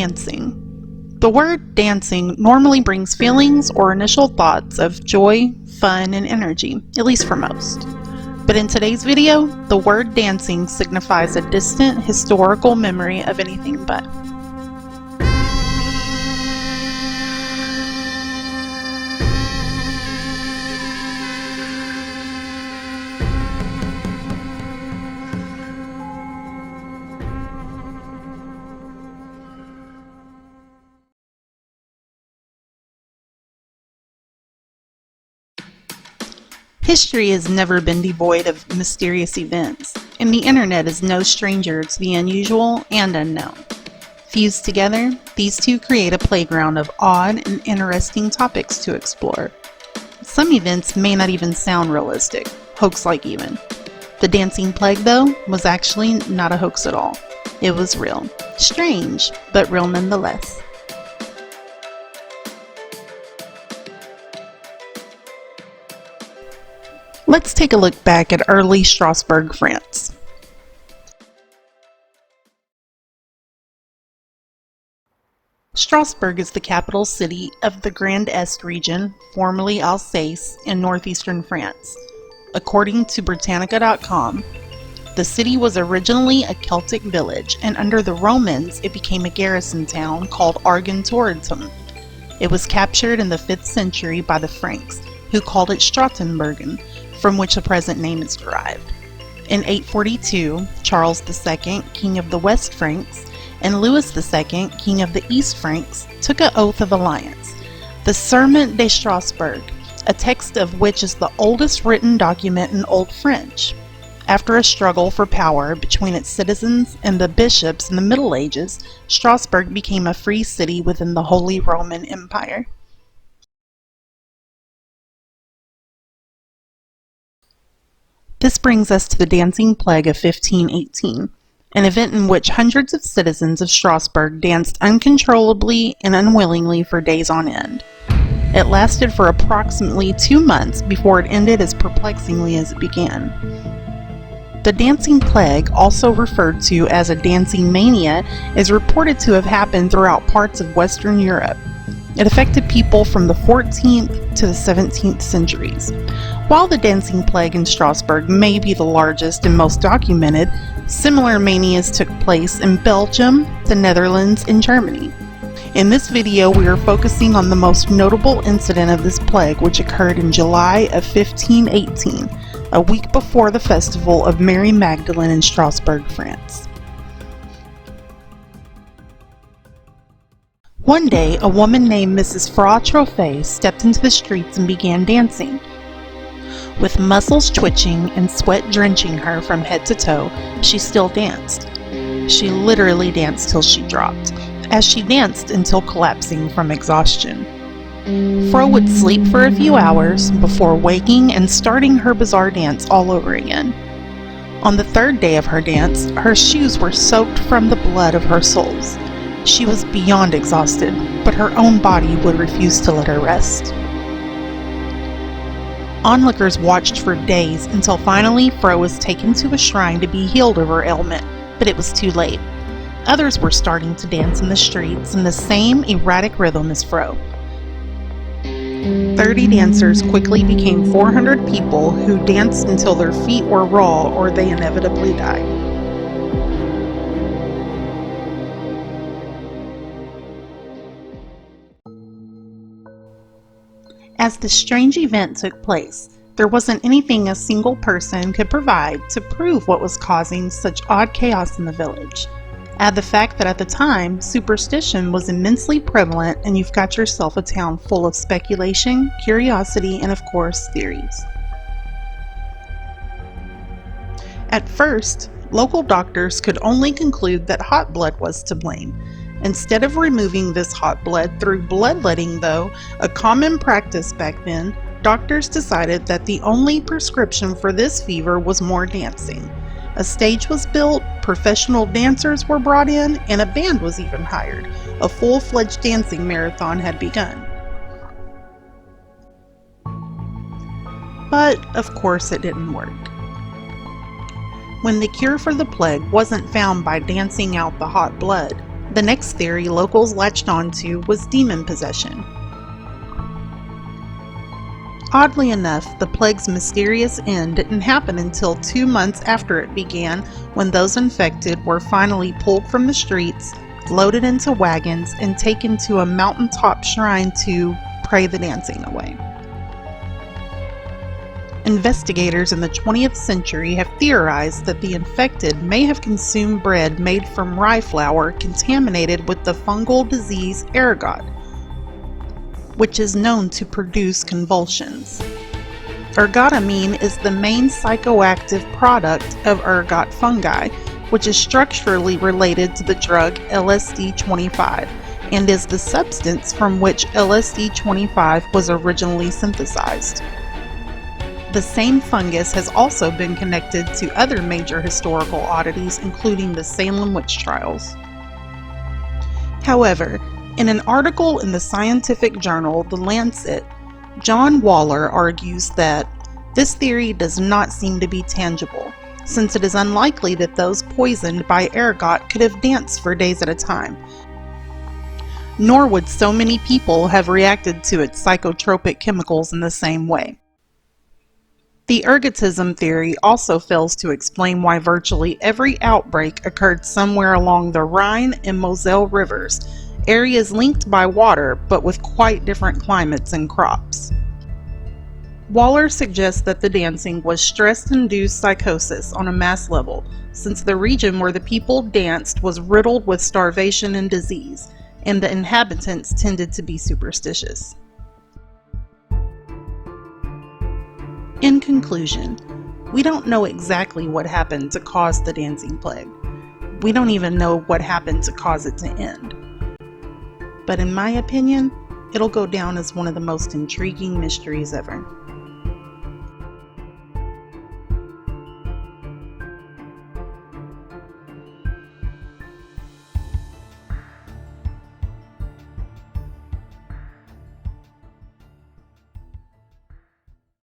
Dancing. The word dancing normally brings feelings or initial thoughts of joy, fun, and energy, at least for most. But in today's video, the word dancing signifies a distant historical memory of anything but. History has never been devoid of mysterious events, and the internet is no stranger to the unusual and unknown. Fused together, these two create a playground of odd and interesting topics to explore. Some events may not even sound realistic, hoax-like even. The dancing plague, though, was actually not a hoax at all. It was real. Strange, but real nonetheless. Let's take a look back at early Strasbourg, France. Strasbourg is the capital city of the Grand Est region, formerly Alsace, in northeastern France. According to Britannica.com, the city was originally a Celtic village, and under the Romans it became a garrison town called Argentoratum. It was captured in the 5th century by the Franks, who called it Strautenbergen, from which the present name is derived. In 842, Charles II, king of the West Franks, and Louis II, king of the East Franks, took an oath of alliance, the Serment de Strasbourg, a text of which is the oldest written document in Old French. After a struggle for power between its citizens and the bishops in the Middle Ages, Strasbourg became a free city within the Holy Roman Empire. This brings us to the Dancing Plague of 1518, an event in which hundreds of citizens of Strasbourg danced uncontrollably and unwillingly for days on end. It lasted for approximately 2 months before it ended as perplexingly as it began. The Dancing Plague, also referred to as a dancing mania, is reported to have happened throughout parts of Western Europe. It affected people from the 14th to the 17th centuries. While the Dancing Plague in Strasbourg may be the largest and most documented, similar manias took place in Belgium, the Netherlands, and Germany. In this video, we are focusing on the most notable incident of this plague, which occurred in July of 1518, a week before the festival of Mary Magdalene in Strasbourg, France. One day, a woman named Mrs. Fra Troffet stepped into the streets and began dancing. With muscles twitching and sweat drenching her from head to toe, she still danced. She literally danced till she dropped, as she danced until collapsing from exhaustion. Fra would sleep for a few hours before waking and starting her bizarre dance all over again. On the 3rd day of her dance, her shoes were soaked from the blood of her soles. She was beyond exhausted, but her own body would refuse to let her rest. Onlookers watched for days until finally Fra was taken to a shrine to be healed of her ailment, but it was too late. Others were starting to dance in the streets in the same erratic rhythm as Fra. 30 dancers quickly became 400 people who danced until their feet were raw or they inevitably died. As this strange event took place, there wasn't anything a single person could provide to prove what was causing such odd chaos in the village. Add the fact that at the time, superstition was immensely prevalent, and you've got yourself a town full of speculation, curiosity, and of course, theories. At first, local doctors could only conclude that hot blood was to blame. Instead of removing this hot blood through bloodletting, though, a common practice back then, doctors decided that the only prescription for this fever was more dancing. A stage was built, professional dancers were brought in, and a band was even hired. A full-fledged dancing marathon had begun. But, of course, it didn't work. When the cure for the plague wasn't found by dancing out the hot blood, The next theory locals latched onto was demon possession. Oddly enough, the plague's mysterious end didn't happen until 2 months after it began, when those infected were finally pulled from the streets, loaded into wagons, and taken to a mountaintop shrine to pray the dancing away. Investigators in the 20th century have theorized that the infected may have consumed bread made from rye flour contaminated with the fungal disease ergot, which is known to produce convulsions. Ergotamine is the main psychoactive product of ergot fungi, which is structurally related to the drug LSD-25 and is the substance from which LSD-25 was originally synthesized. The same fungus has also been connected to other major historical oddities, including the Salem witch trials. However, in an article in the scientific journal The Lancet, John Waller argues that this theory does not seem to be tangible, since it is unlikely that those poisoned by ergot could have danced for days at a time, nor would so many people have reacted to its psychotropic chemicals in the same way. The ergotism theory also fails to explain why virtually every outbreak occurred somewhere along the Rhine and Moselle rivers, areas linked by water but with quite different climates and crops. Waller suggests that the dancing was stress-induced psychosis on a mass level, since the region where the people danced was riddled with starvation and disease, and the inhabitants tended to be superstitious. In conclusion, we don't know exactly what happened to cause the dancing plague. We don't even know what happened to cause it to end. But in my opinion, it'll go down as one of the most intriguing mysteries ever.